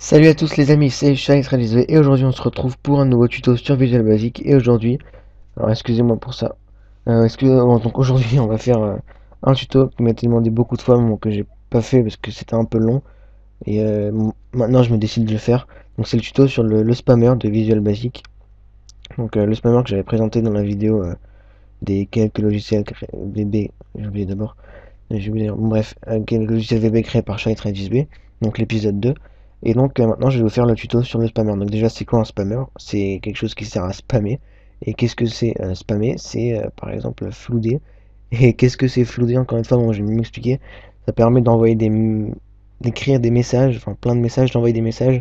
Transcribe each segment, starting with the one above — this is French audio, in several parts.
Salut à tous les amis, c'est Shine et aujourd'hui on se retrouve pour un nouveau tuto sur Visual Basic et aujourd'hui, alors excusez-moi pour ça, excusez-moi, donc aujourd'hui on va faire un tuto qui m'a été demandé beaucoup de fois mais que j'ai pas fait parce que c'était un peu long et maintenant je me décide de le faire. Donc c'est le tuto sur le spammer de Visual Basic, donc le spammer que j'avais présenté dans la vidéo des quelques logiciels VB, j'ai oublié d'abord, j'ai oublié, bon, bref, quelques logiciels VB créés par Shine donc l'épisode 2. Et donc maintenant je vais vous faire le tuto sur le spammer. Donc déjà c'est quoi un spammer? C'est quelque chose qui sert à spammer. Et qu'est-ce que c'est spammer? C'est par exemple flouder. Et qu'est-ce que c'est flouder? Encore une fois, bon, je vais m'expliquer. Ça permet d'envoyer d'écrire des messages, enfin plein de messages, d'envoyer des messages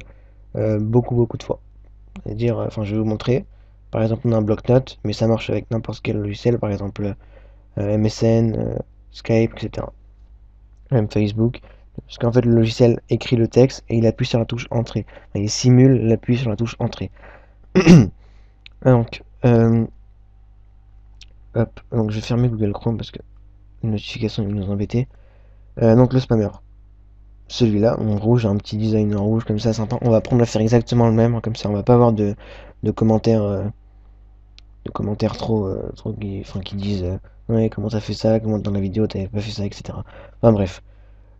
beaucoup de fois. C'est-à-dire, enfin je vais vous montrer. Par exemple on a un bloc-notes, mais ça marche avec n'importe quel logiciel, par exemple MSN, Skype, etc. Même Facebook. Parce qu'en fait, le logiciel écrit le texte et il appuie sur la touche entrée. Enfin, il simule l'appui sur la touche entrée. donc, hop, donc je vais fermer Google Chrome parce que une notification va nous embêter. Donc le spammer. Celui-là, en rouge, un petit design en rouge comme ça, sympa. On va prendre à faire exactement le même, comme ça on va pas avoir de commentaires, qui disent ouais, comment t'as fait ça, comment dans la vidéo t'avais pas fait ça, etc. Enfin bref.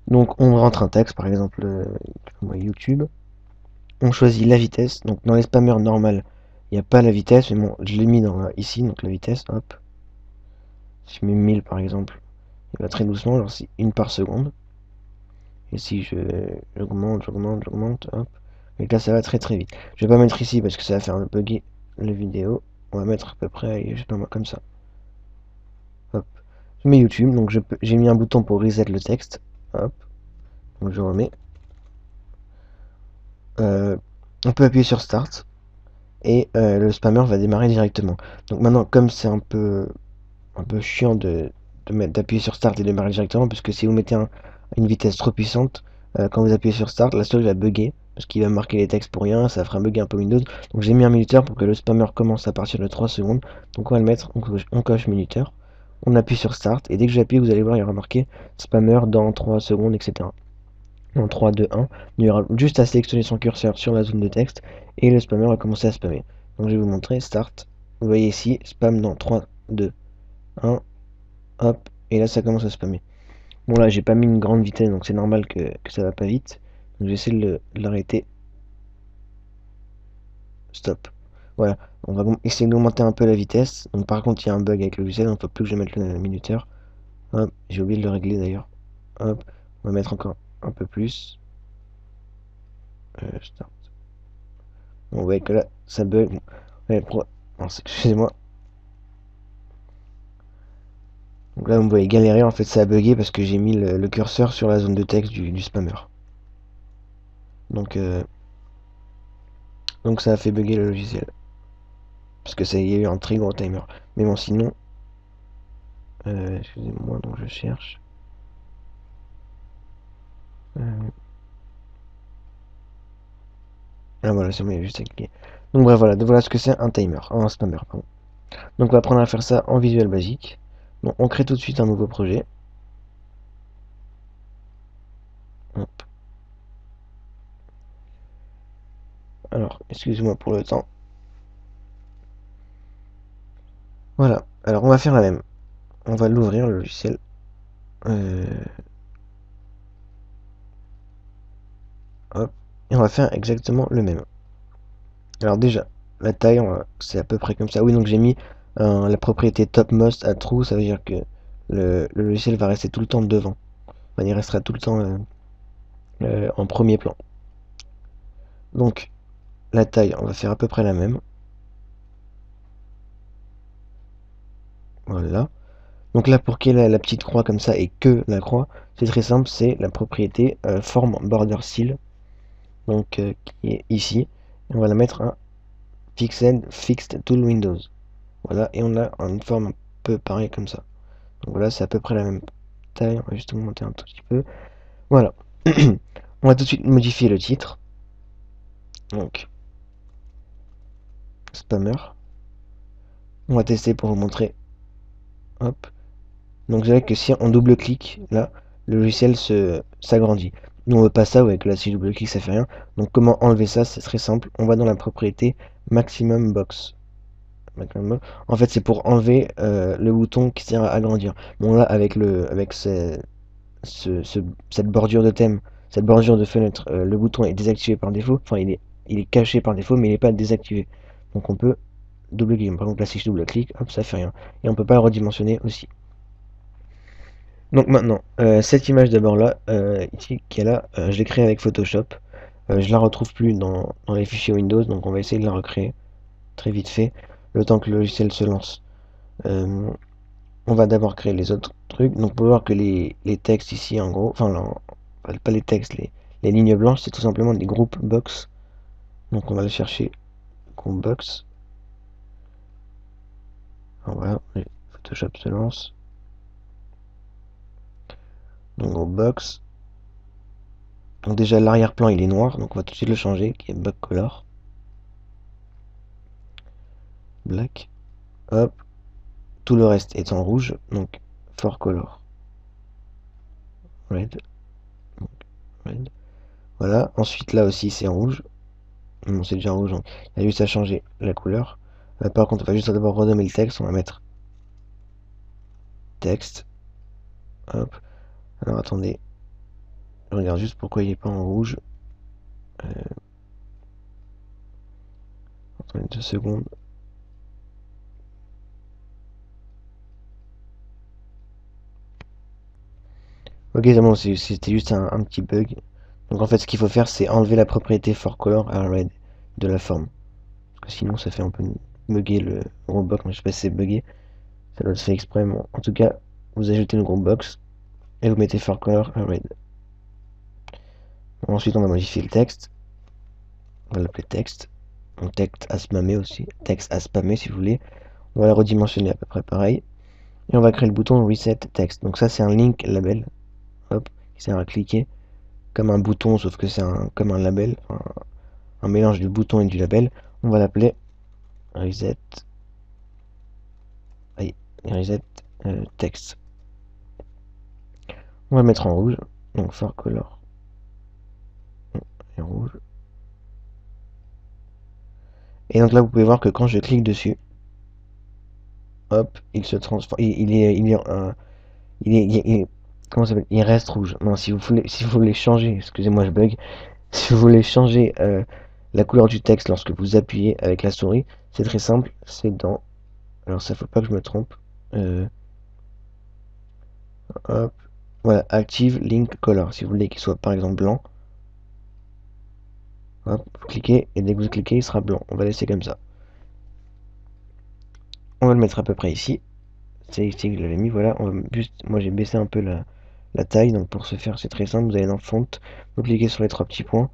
Donc on rentre un texte, par exemple YouTube. On choisit la vitesse. Donc dans les spammers normal, il n'y a pas la vitesse, mais bon, je l'ai mis ici, donc la vitesse, hop. Si je mets 1000 par exemple, il va très doucement, genre c'est une par seconde. Et si j'augmente, hop. Et là ça va très vite. Je vais pas mettre ici parce que ça va faire bugger la vidéo. On va mettre à peu près, je sais pas moi, comme ça. Hop. Je mets YouTube, donc j'ai mis un bouton pour reset le texte. Hop. Donc je remets. On peut appuyer sur Start. Et le spammer va démarrer directement. Donc maintenant, comme c'est un peu chiant d'appuyer sur Start et de démarrer directement, parce que si vous mettez une vitesse trop puissante, quand vous appuyez sur Start, la souris va bugger, parce qu'il va marquer les textes pour rien, ça fera bugger un peu Windows. Donc j'ai mis un minuteur pour que le spammer commence à partir de 3 secondes. Donc on va le mettre, on coche minuteur, on appuie sur Start, et dès que j'appuie, vous allez voir, il y aura marqué spammer dans 3 secondes, etc. En 3, 2, 1, il y aura juste à sélectionner son curseur sur la zone de texte et le spammer va commencer à spammer. Donc je vais vous montrer, start, vous voyez ici, spam dans 3, 2, 1, hop, et là ça commence à spammer. Bon là j'ai pas mis une grande vitesse donc c'est normal que ça va pas vite. Donc j'essaie de l'arrêter. Stop. Voilà, on va essayer d'augmenter un peu la vitesse. Donc par contre il y a un bug avec le logiciel, donc il ne faut plus que je mette le minuteur. Hop, j'ai oublié de le régler d'ailleurs. Hop, on va mettre encore un peu plus. Start. On voit que là, ça bug. Ouais, excusez-moi. Donc là, vous me voyez galérer. En fait, ça a bugué parce que j'ai mis le curseur sur la zone de texte du spammer. Donc, donc ça a fait bugger le logiciel. Parce que ça y a eu un très gros timer. Mais bon, sinon, excusez-moi, donc je cherche. Ah voilà, c'est bon, il y a juste à cliquer. Donc bref, voilà ce que c'est un timer, un spammer. Pardon. Donc on va apprendre à faire ça en Visual Basic. Donc on crée tout de suite un nouveau projet. Hop. Alors, excusez-moi pour le temps. Voilà, alors on va faire la même. On va l'ouvrir le logiciel. Euh, Hop. Et on va faire exactement le même. Alors déjà, la taille, c'est à peu près comme ça. Oui, donc j'ai mis la propriété topmost à true, ça veut dire que le logiciel va rester tout le temps devant. Enfin, il restera tout le temps en premier plan. Donc, la taille, on va faire à peu près la même. Voilà. Donc là, pour qu'il y ait la petite croix comme ça et que la croix, c'est très simple, c'est la propriété form border seal, donc qui est ici. On va la mettre à fixed tool windows. Voilà, et on a une forme un peu pareille comme ça. Donc voilà, c'est à peu près la même taille. On va juste augmenter un tout petit peu. Voilà. On va tout de suite modifier le titre. Donc, spammer. On va tester pour vous montrer. Hop. Donc vous voyez que si on double-clique, là, le logiciel s'agrandit. Nous on veut pas ça, ouais, que là si je double clic ça fait rien. Donc comment enlever ça? C'est très simple, on va dans la propriété maximum box. En fait c'est pour enlever le bouton qui sert à agrandir. Bon là avec cette bordure de thème, cette bordure de fenêtre, le bouton est désactivé par défaut, enfin il est caché par défaut mais il n'est pas désactivé. Donc on peut double cliquer. Par exemple là si je double clique, hop ça fait rien. Et on peut pas le redimensionner aussi. Donc maintenant, cette image d'abord là, ici, qui est là, je l'ai créée avec Photoshop. Je la retrouve plus dans les fichiers Windows, donc on va essayer de la recréer très vite fait, le temps que le logiciel se lance. Euh, on va d'abord créer les autres trucs. Donc pour voir que les textes ici, en gros, enfin pas les textes, les lignes blanches, c'est tout simplement des groupes box. Donc on va aller chercher group box. Alors voilà, Photoshop se lance. Donc group box. Donc déjà l'arrière-plan il est noir, donc on va tout de suite le changer, qui est back color. Black. Hop. Tout le reste est en rouge, donc for color. Red. Donc, red. Voilà. Ensuite là aussi c'est en rouge. Bon, c'est déjà rouge, donc il y a juste à changer la couleur. Par contre, on va juste d'abord renommer le texte. On va mettre texte. Hop. Alors attendez. Je regarde juste pourquoi il n'est pas en rouge. Attendez 2 secondes. Ok, c'est bon, c'était juste un petit bug. Donc en fait, ce qu'il faut faire, c'est enlever la propriété for color à red de la forme. Parce que sinon, ça fait un peu bugger le robot. Je sais pas si c'est buggé. Ça doit se faire exprès. Bon, en tout cas, vous ajoutez le groupe box et vous mettez for color à red. Bon, ensuite, on va modifier le texte. On va l'appeler texte. Donc texte à spammer aussi. Texte à spammer si vous voulez. On va le redimensionner à peu près pareil. Et on va créer le bouton reset text. Donc ça, c'est un link label. Hop, qui sert à cliquer comme un bouton, sauf que c'est comme un label, un mélange du bouton et du label. On va l'appeler reset, reset text. On va le mettre en rouge, donc for color et rouge. Et donc là, vous pouvez voir que quand je clique dessus, hop, il se transforme, comment ça s'appelle? Il reste rouge. Non, si vous voulez changer, excusez-moi, je bug. Si vous voulez changer la couleur du texte lorsque vous appuyez avec la souris, c'est très simple, c'est dans... Alors ça, faut pas que je me trompe. Hop, voilà, Active Link Color. Si vous voulez qu'il soit par exemple blanc, hop, vous cliquez, et dès que vous cliquez, il sera blanc. On va laisser comme ça. On va le mettre à peu près ici. C'est ici que je l'avais mis, voilà. On va juste, moi j'ai baissé un peu la taille, donc pour ce faire, c'est très simple. Vous allez dans Font, vous cliquez sur les 3 petits points.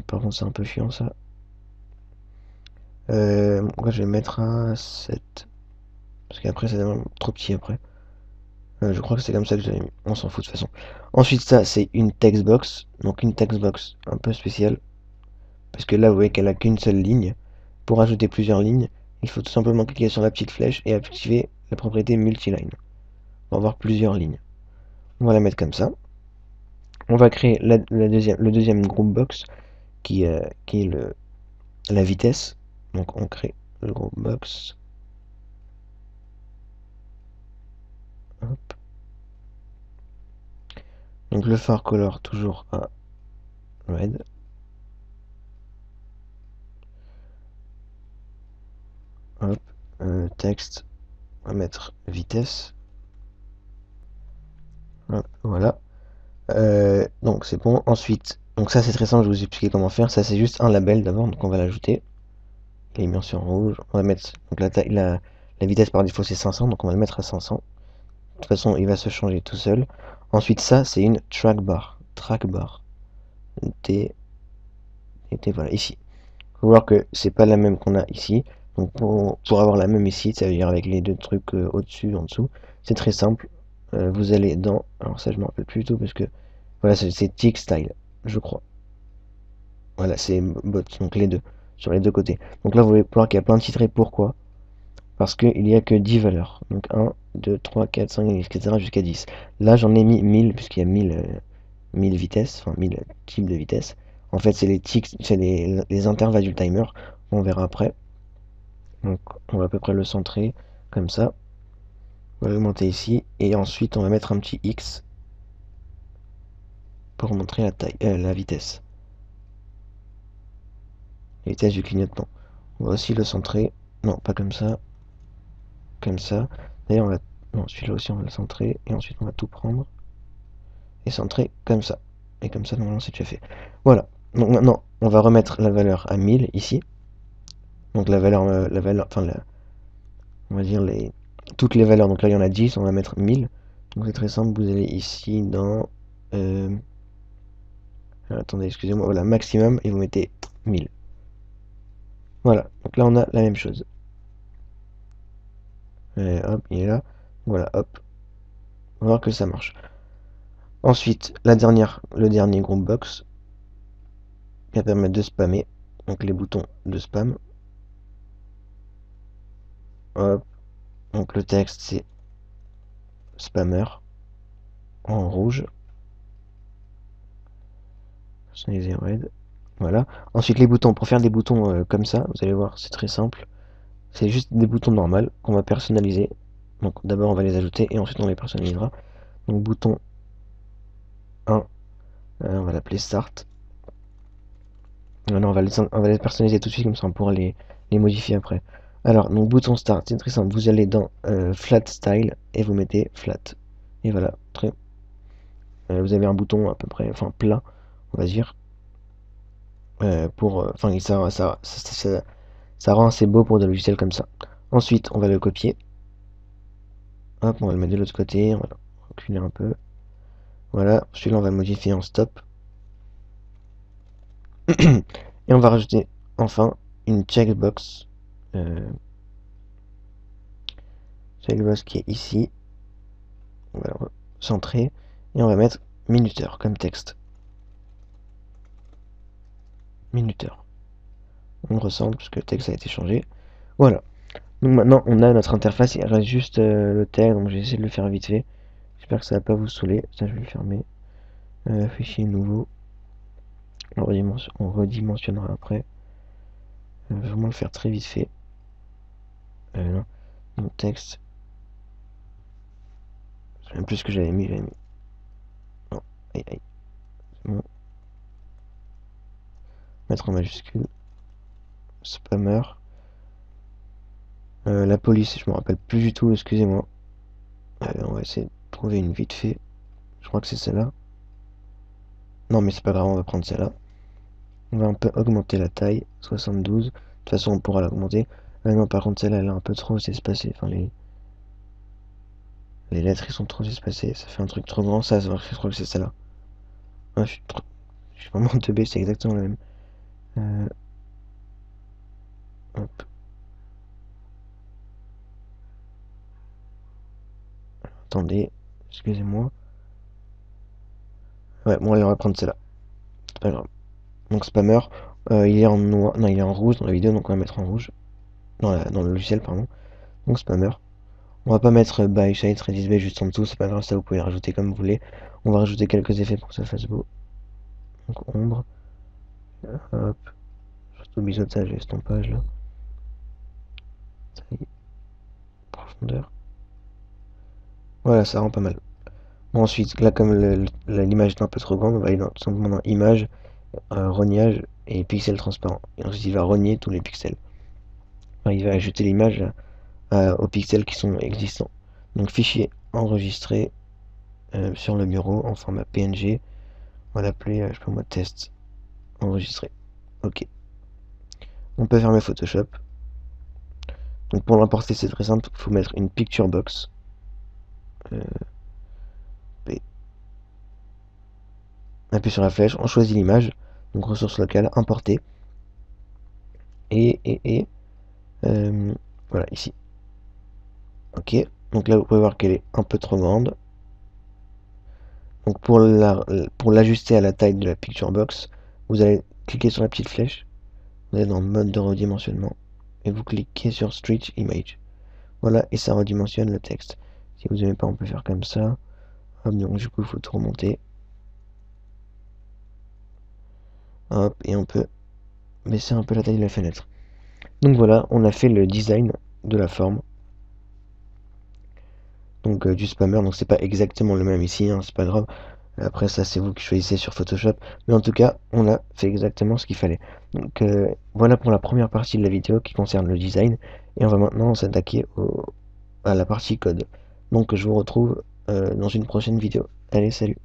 Par contre, c'est un peu chiant ça. Moi je vais mettre à 7. Parce qu'après, ça devient trop petit après. Je crois que c'est comme ça que je l'avais mis. On s'en fout de toute façon. Ensuite, ça, c'est une textbox. Donc une textbox un peu spéciale. Parce que là, vous voyez qu'elle a qu'une seule ligne. Pour ajouter plusieurs lignes, il faut tout simplement cliquer sur la petite flèche et activer la propriété multiline. On va avoir plusieurs lignes. On va la mettre comme ça. On va créer le deuxième group box qui est la vitesse. Donc on crée le group box. Hop. Donc le far color toujours à red. Hop. Texte, on va mettre vitesse. Hop, voilà. Donc c'est bon. Ensuite, donc ça c'est très simple, je vais vous expliquer comment faire. Ça c'est juste un label d'abord, donc on va l'ajouter. Il est mis en rouge. On va mettre donc la vitesse par défaut c'est 500, donc on va le mettre à 500. De toute façon, il va se changer tout seul. Ensuite, ça c'est une track bar. Track bar. Voilà ici. Faut voir que c'est pas la même qu'on a ici. Donc pour avoir la même ici, ça veut dire avec les deux trucs au-dessus, en dessous, c'est très simple. Vous allez dans, alors ça je me rappelle plus du tout parce que voilà, c'est Tick Style, je crois. Voilà, c'est bot, donc les deux, sur les deux côtés. Donc là, vous voyez voir qu'il y a plein de titrés. Pourquoi? Parce qu'il n'y a que 10 valeurs. Donc 1, 2, 3, 4, 5, etc. jusqu'à 10. Là, j'en ai mis 1000, puisqu'il y a 1000 1000 vitesses, enfin 1000 types de vitesse. En fait, c'est les ticks, c'est les intervalles du timer. On verra après. Donc, on va à peu près le centrer comme ça. On va l'augmenter ici. Et ensuite, on va mettre un petit X pour montrer la taille, la vitesse. La vitesse du clignotement. On va aussi le centrer. Non, pas comme ça. Comme ça. D'ailleurs, on va. Non, celui-là aussi, on va le centrer. Et ensuite, on va tout prendre. Et centrer comme ça. Et comme ça, normalement, c'est déjà fait. Voilà. Donc maintenant, on va remettre la valeur à 1000 ici. Donc la valeur, enfin, on va dire toutes les valeurs. Donc là, il y en a 10, on va mettre 1000. Donc c'est très simple, vous allez ici dans... attendez, excusez-moi, voilà, maximum, et vous mettez 1000. Voilà, donc là, on a la même chose. Hop, il est là. Voilà, hop. On va voir que ça marche. Ensuite, le dernier groupe box qui va permettre de spammer. Donc les boutons de spam. Hop. Donc le texte, c'est spammer en rouge. Personnaliser red. Voilà. Ensuite, les boutons. Pour faire des boutons comme ça, vous allez voir, c'est très simple. C'est juste des boutons normaux qu'on va personnaliser. Donc d'abord, on va les ajouter et ensuite on les personnalisera. Donc bouton 1, on va l'appeler Start. Voilà, on va les personnaliser tout de suite, comme ça on pourra les modifier après. Alors, donc bouton Start, c'est très simple. Vous allez dans Flat Style et vous mettez Flat. Et voilà, vous avez un bouton à peu près, enfin plat, on va dire. Enfin, ça rend assez beau pour des logiciels comme ça. Ensuite, on va le copier. Hop, on va le mettre de l'autre côté. On va reculer un peu. Voilà, celui-là, on va le modifier en stop. Et on va rajouter enfin une checkbox. Checkbox qui est ici. On va le centrer. Et on va mettre minuteur comme texte. Minuteur. On le recentre puisque le texte a été changé. Voilà. Donc maintenant, on a notre interface. Il reste juste le tag. Donc je vais essayer de le faire vite fait. J'espère que ça va pas vous saouler. Ça, je vais le fermer. Fichier nouveau. On redimensionnera après. Je vais vraiment le faire très vite fait. Non. Mon texte. Je sais même plus ce que j'avais mis. Non. Aïe, aïe. C'est bon. Mettre en majuscule. Spammer. La police, je me rappelle plus du tout, excusez-moi. On va essayer de trouver une vite fait. Je crois que c'est celle-là. Non, mais c'est pas grave, on va prendre celle-là. On va un peu augmenter la taille. 72. De toute façon, on pourra l'augmenter. Non, par contre, celle-là, elle est un peu trop espacée. Enfin, les lettres, ils sont trop espacées. Ça fait un truc trop grand. Ça, je crois que c'est celle-là. Ah, je suis vraiment teubé, c'est exactement la même. Hop. Attendez, excusez-moi. Ouais, bon, allez, on va prendre celle-là. C'est pas grave. Donc, spammer, il est en noir. Non, il est en rouge dans la vidéo, donc on va mettre en rouge. Dans le logiciel, pardon. Donc, spammer. On va pas mettre by shade Redis Bay juste en dessous, c'est pas grave, ça vous pouvez le rajouter comme vous voulez. On va rajouter quelques effets pour que ça fasse beau. Donc, ombre. Hop. Surtout biseautage et estompage là. Taille. Profondeur. Voilà, ça rend pas mal. Bon, ensuite, là, comme l'image est un peu trop grande, on va aller tout simplement dans image, rognage et pixels transparents. Et ensuite, il va rogner tous les pixels. Enfin, il va ajouter l'image aux pixels qui sont existants. Donc, fichier enregistré sur le bureau en format PNG. On va l'appeler, je sais pas moi, test enregistré. Ok. On peut fermer Photoshop. Donc, pour l'importer, c'est très simple. Il faut mettre une picture box. P. Appuie sur la flèche, on choisit l'image. Donc, ressources locales, importer. Et voilà, ici. Ok, donc là vous pouvez voir qu'elle est un peu trop grande. Donc pour l'ajuster à la taille de la picture box, vous allez cliquer sur la petite flèche, vous allez dans mode de redimensionnement, et vous cliquez sur Stretch Image. Voilà, et ça redimensionne le texte. Si vous n'aimez pas, on peut faire comme ça. Hop, donc du coup, il faut tout remonter. Hop, et on peut baisser un peu la taille de la fenêtre. Donc voilà, on a fait le design de la forme. Donc du spammer, donc c'est pas exactement le même ici, hein, c'est pas grave. Après ça c'est vous qui choisissez sur Photoshop. Mais en tout cas, on a fait exactement ce qu'il fallait. Donc voilà pour la première partie de la vidéo qui concerne le design. Et on va maintenant s'attaquer à la partie code. Donc je vous retrouve dans une prochaine vidéo. Allez, salut!